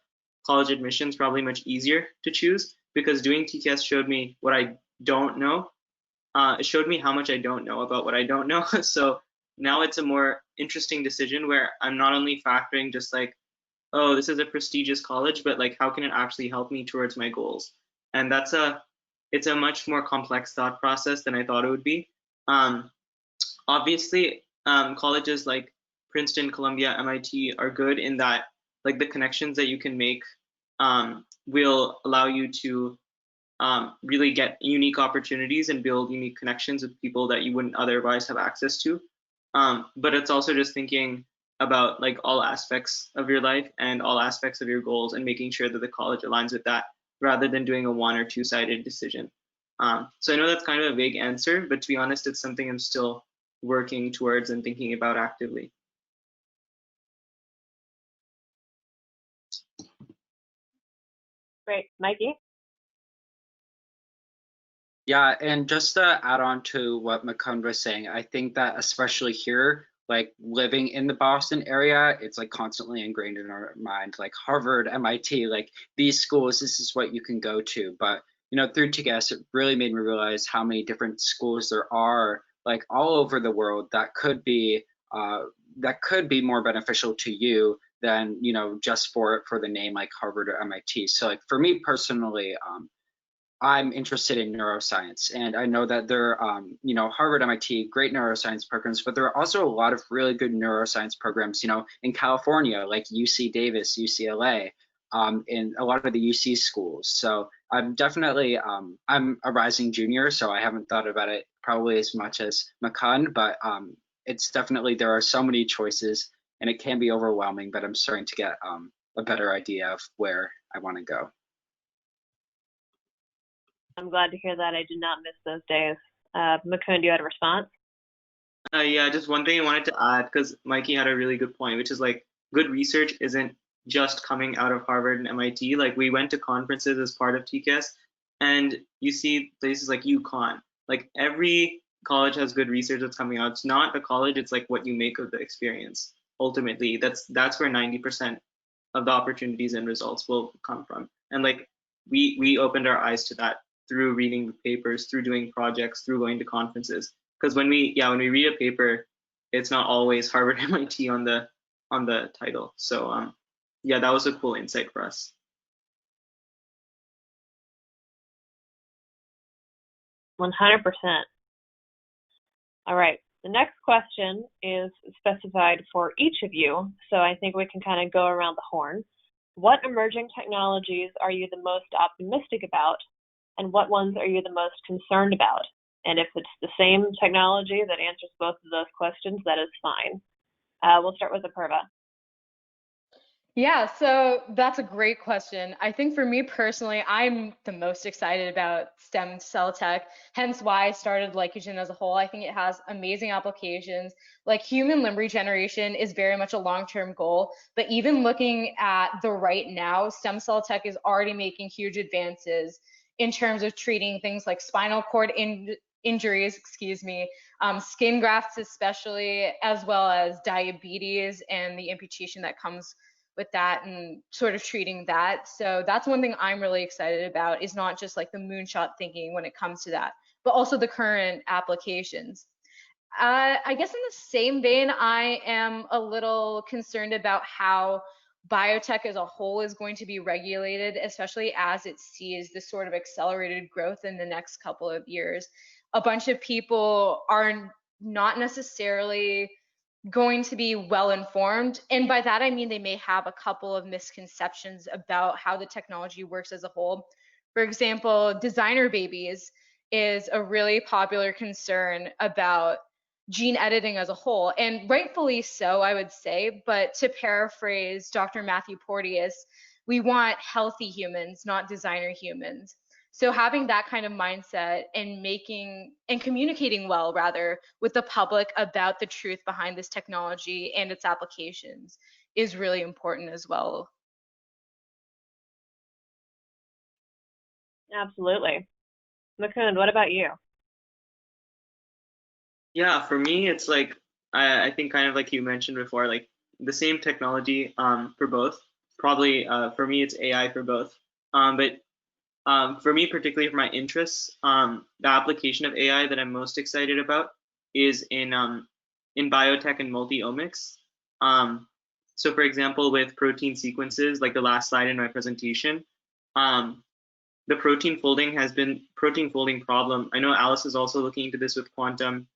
college admissions probably much easier to choose, because doing TKS showed me what I don't know. It showed me how much I don't know about what I don't know. So now it's a more interesting decision where I'm not only factoring just like, oh, this is a prestigious college, but like, how can it actually help me towards my goals? And it's a much more complex thought process than I thought it would be. Obviously, colleges like Princeton, Columbia, MIT are good in that like the connections that you can make will allow you to really get unique opportunities and build unique connections with people that you wouldn't otherwise have access to. But it's also just thinking about like all aspects of your life and all aspects of your goals and making sure that the college aligns with that, rather than doing a one or two-sided decision. So I know that's kind of a vague answer, but to be honest, it's something I'm still working towards and thinking about actively. Great. Mikey? Yeah, and just to add on to what Mukundh was saying, I think that especially here, like living in the Boston area, it's like constantly ingrained in our mind, like Harvard, MIT, like these schools, this is what you can go to. But you know, through TKS, it really made me realize how many different schools there are, like all over the world, that could be more beneficial to you than, you know, just for the name like Harvard or MIT. So like for me personally, I'm interested in neuroscience, and I know that there are, you know, Harvard, MIT, great neuroscience programs, but there are also a lot of really good neuroscience programs, you know, in California, like UC Davis, UCLA, in a lot of the UC schools. So I'm definitely, I'm a rising junior, so I haven't thought about it probably as much as Mukundh, but it's definitely, there are so many choices, and it can be overwhelming, but I'm starting to get a better idea of where I want to go. I'm glad to hear that. I did not miss those days. Mukundh, you had a response? Yeah, just one thing I wanted to add, because Mikey had a really good point, which is like good research isn't just coming out of Harvard and MIT. Like we went to conferences as part of TCAS, and you see places like UConn. Like every college has good research that's coming out. It's not a college, it's like what you make of the experience. Ultimately, that's where 90% of the opportunities and results will come from. And like we opened our eyes to that through reading the papers, through doing projects, through going to conferences. Because when we read a paper, it's not always Harvard MIT on the title. So yeah, that was a cool insight for us. 100%. All right. The next question is specified for each of you, so I think we can kind of go around the horn. What emerging technologies are you the most optimistic about, and what ones are you the most concerned about? And if it's the same technology that answers both of those questions, that is fine. We'll start with Apurva. Yeah, so that's a great question. I think for me personally, I'm the most excited about stem cell tech, hence why I started Glycogen as a whole. I think it has amazing applications. Like human limb regeneration is very much a long-term goal, but even looking at the right now, stem cell tech is already making huge advances in terms of treating things like spinal cord injuries, skin grafts especially, as well as diabetes and the amputation that comes with that and sort of treating that. So that's one thing I'm really excited about, is not just like the moonshot thinking when it comes to that, but also the current applications. I guess in the same vein, I am a little concerned about how biotech as a whole is going to be regulated, especially as it sees this sort of accelerated growth in the next couple of years. A bunch of people are not necessarily going to be well informed. And by that, I mean they may have a couple of misconceptions about how the technology works as a whole. For example, designer babies is a really popular concern about gene editing as a whole, and rightfully so, I would say. But to paraphrase Dr. Matthew Porteous, we want healthy humans, not designer humans. So having that kind of mindset and making and communicating well, rather, with the public about the truth behind this technology and its applications is really important as well. Absolutely. Mukundh, what about you? Yeah, for me, it's like I think kind of like you mentioned before, like the same technology for both. Probably for me, it's AI for both. But for me, particularly for my interests, the application of AI that I'm most excited about is in biotech and multi-omics. So for example, with protein sequences, like the last slide in my presentation, the protein folding problem. I know Alice is also looking into this with quantum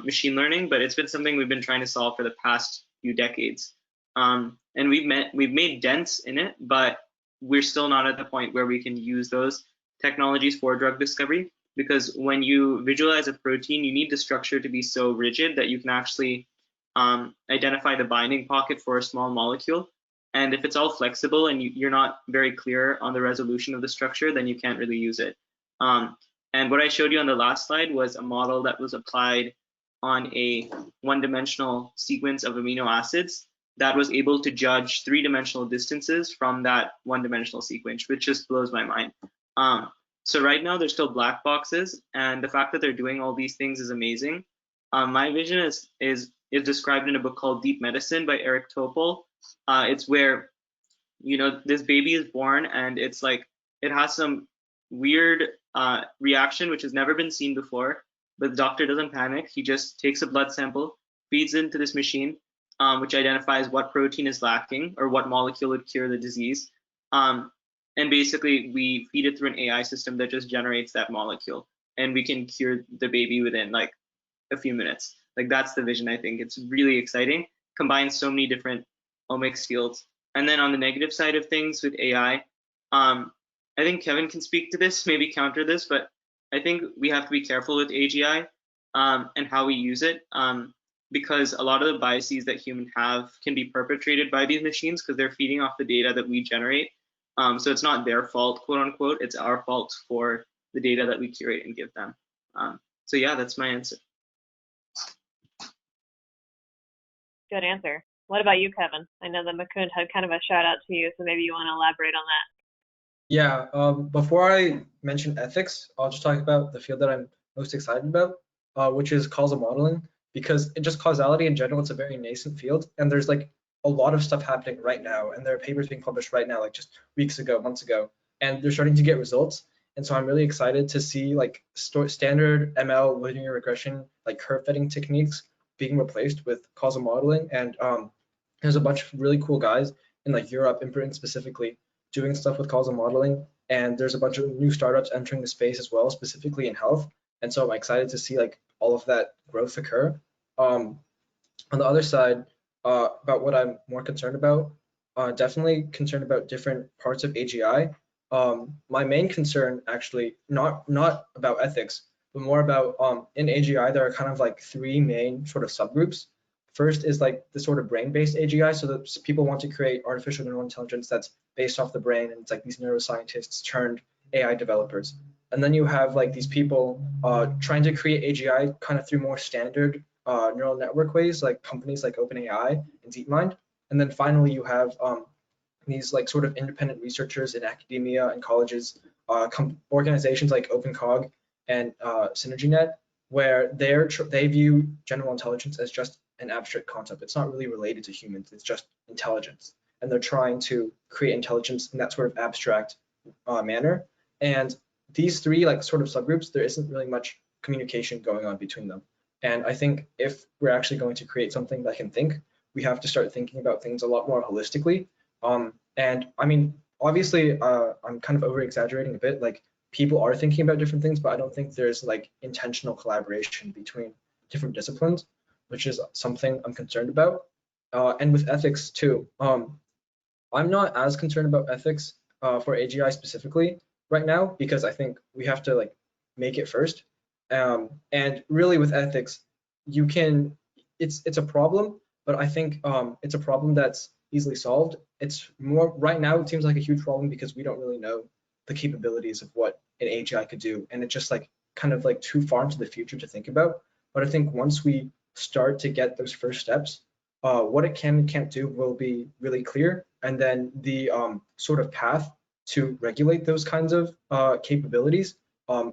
machine learning, but it's been something we've been trying to solve for the past few decades. And we've made dents in it, but we're still not at the point where we can use those technologies for drug discovery, because when you visualize a protein, you need the structure to be so rigid that you can actually identify the binding pocket for a small molecule. And if it's all flexible and you're not very clear on the resolution of the structure, then you can't really use it. And what I showed you on the last slide was a model that was applied on a one-dimensional sequence of amino acids that was able to judge three-dimensional distances from that one-dimensional sequence, which just blows my mind. So right now, they're still black boxes, and the fact that they're doing all these things is amazing. My vision is described in a book called Deep Medicine by Eric Topol. It's where, this baby is born, and it's like it has some weird reaction which has never been seen before, but the doctor doesn't panic. He just takes a blood sample, feeds into this machine, which identifies what protein is lacking or what molecule would cure the disease. And basically, we feed it through an AI system that just generates that molecule, and we can cure the baby within like a few minutes. Like that's the vision. I think it's really exciting. Combines so many different omics fields. And then on the negative side of things with AI, I think Kevin can speak to this, maybe counter this, but I think we have to be careful with AGI and how we use it, because a lot of the biases that humans have can be perpetrated by these machines because they're feeding off the data that we generate. So it's not their fault, quote unquote. It's our fault for the data that we curate and give them. So yeah, that's my answer. Good answer. What about you, Kevin? I know that Mukundh had kind of a shout out to you, so maybe you want to elaborate on that. Yeah, before I mention ethics, I'll just talk about the field that I'm most excited about, which is causal modeling, because in just causality in general, it's a very nascent field, and there's like a lot of stuff happening right now, and there are papers being published right now, like just weeks ago, months ago, and they're starting to get results. And so I'm really excited to see like standard ML linear regression, like curve fitting techniques being replaced with causal modeling. And there's a bunch of really cool guys in like Europe, in Britain specifically, doing stuff with causal modeling. And there's a bunch of new startups entering the space as well, specifically in health. And so I'm excited to see like all of that growth occur. On the other side, about what I'm more concerned about, definitely concerned about different parts of AGI. My main concern, actually, not about ethics, but more about in AGI, there are kind of like three main sort of subgroups. First is like the sort of brain-based AGI, so that people want to create artificial neural intelligence that's based off the brain, and it's like these neuroscientists turned AI developers. And then you have like these people trying to create AGI kind of through more standard neural network ways, like companies like OpenAI and DeepMind. And then finally, you have these like sort of independent researchers in academia and colleges, organizations like OpenCog and SynergyNet, where they view general intelligence as just an abstract concept. It's not really related to humans. It's just intelligence, and they're trying to create intelligence in that sort of abstract manner. And these three like sort of subgroups, there isn't really much communication going on between them. And I think if we're actually going to create something that can think, we have to start thinking about things a lot more holistically. And I mean, obviously, I'm kind of over exaggerating a bit. Like people are thinking about different things, but I don't think there's like intentional collaboration between different disciplines, which is something I'm concerned about. And with ethics too, I'm not as concerned about ethics for AGI specifically right now, because I think we have to like make it first. And really with ethics, you can, it's a problem, but I think it's a problem that's easily solved. It's more right now, it seems like a huge problem because we don't really know the capabilities of what an AGI could do, and it's just like kind of like too far into the future to think about. But I think once we start to get those first steps, what it can and can't do will be really clear, and then the sort of path to regulate those kinds of capabilities,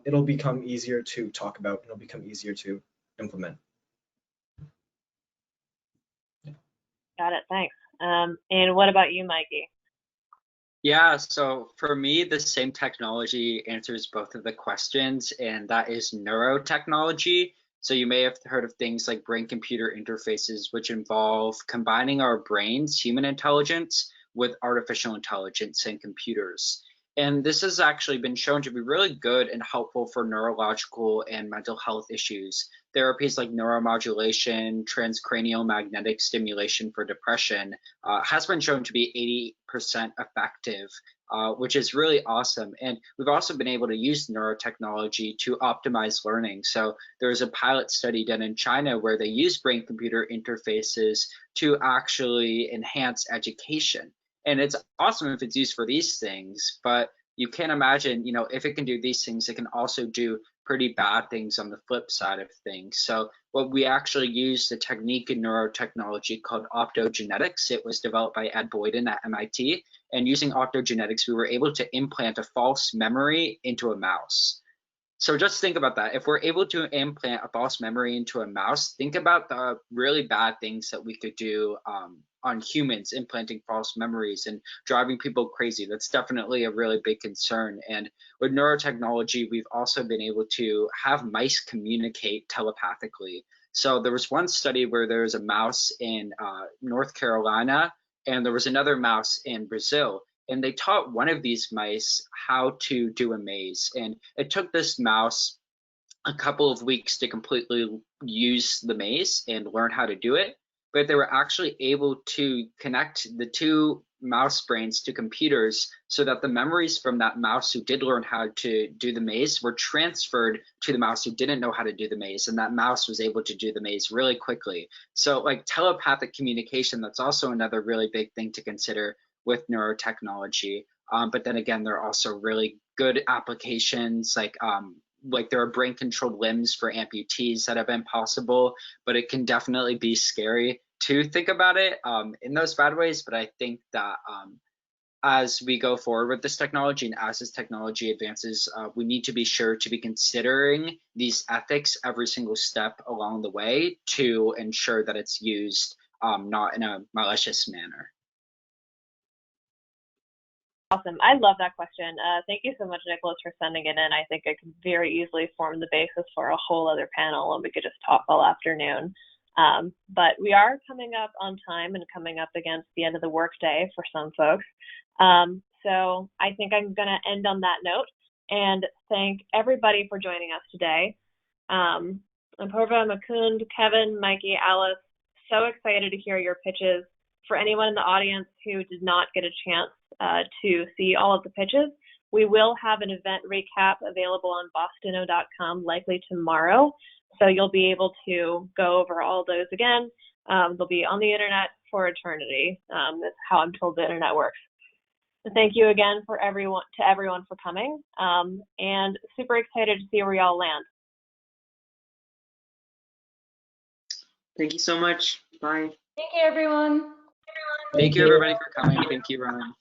it'll become easier to talk about, and it'll become easier to implement. Got it, thanks. And what about you, Mikey? Yeah, so for me, the same technology answers both of the questions, and that is neurotechnology. So you may have heard of things like brain-computer interfaces, which involve combining our brains, human intelligence, with artificial intelligence and computers. And this has actually been shown to be really good and helpful for neurological and mental health issues. Therapies like neuromodulation, transcranial magnetic stimulation for depression has been shown to be 80% effective, which is really awesome. And we've also been able to use neurotechnology to optimize learning. So there's a pilot study done in China where they use brain-computer interfaces to actually enhance education. And it's awesome if it's used for these things, but you can imagine, you know, if it can do these things, it can also do pretty bad things on the flip side of things. So what we actually use the technique in neurotechnology called optogenetics. It was developed by Ed Boyden at MIT. And using optogenetics, we were able to implant a false memory into a mouse. So just think about that. If we're able to implant a false memory into a mouse, think about the really bad things that we could do on humans, implanting false memories and driving people crazy. That's definitely a really big concern. And with neurotechnology, we've also been able to have mice communicate telepathically. So there was one study where there was a mouse in North Carolina, and there was another mouse in Brazil. And they taught one of these mice how to do a maze. And it took this mouse a couple of weeks to completely use the maze and learn how to do it. But they were actually able to connect the two mouse brains to computers so that the memories from that mouse who did learn how to do the maze were transferred to the mouse who didn't know how to do the maze. And that mouse was able to do the maze really quickly. So like telepathic communication, that's also another really big thing to consider with neurotechnology. But then again, there are also really good applications, like there are brain controlled limbs for amputees that have been possible, but it can definitely be scary to think about it in those bad ways. But I think that as we go forward with this technology and as this technology advances, we need to be sure to be considering these ethics every single step along the way to ensure that it's used not in a malicious manner. Awesome. I love that question. Thank you so much, Nicholas, for sending it in. I think it could very easily form the basis for a whole other panel, and we could just talk all afternoon. But we are coming up on time and coming up against the end of the workday for some folks. So I think I'm going to end on that note and thank everybody for joining us today. Apurva, Mukundh, Kevin, Mikey, Alice, so excited to hear your pitches. For anyone in the audience who did not get a chance to see all of the pitches, we will have an event recap available on BostInno.com likely tomorrow. So you'll be able to go over all those again. They'll be on the internet for eternity. That's how I'm told the internet works. So thank you again for everyone for coming, and super excited to see where y'all land. Thank you so much. Bye. Thank you, everyone. Thank you, everybody, for coming. Thank you, Ryan.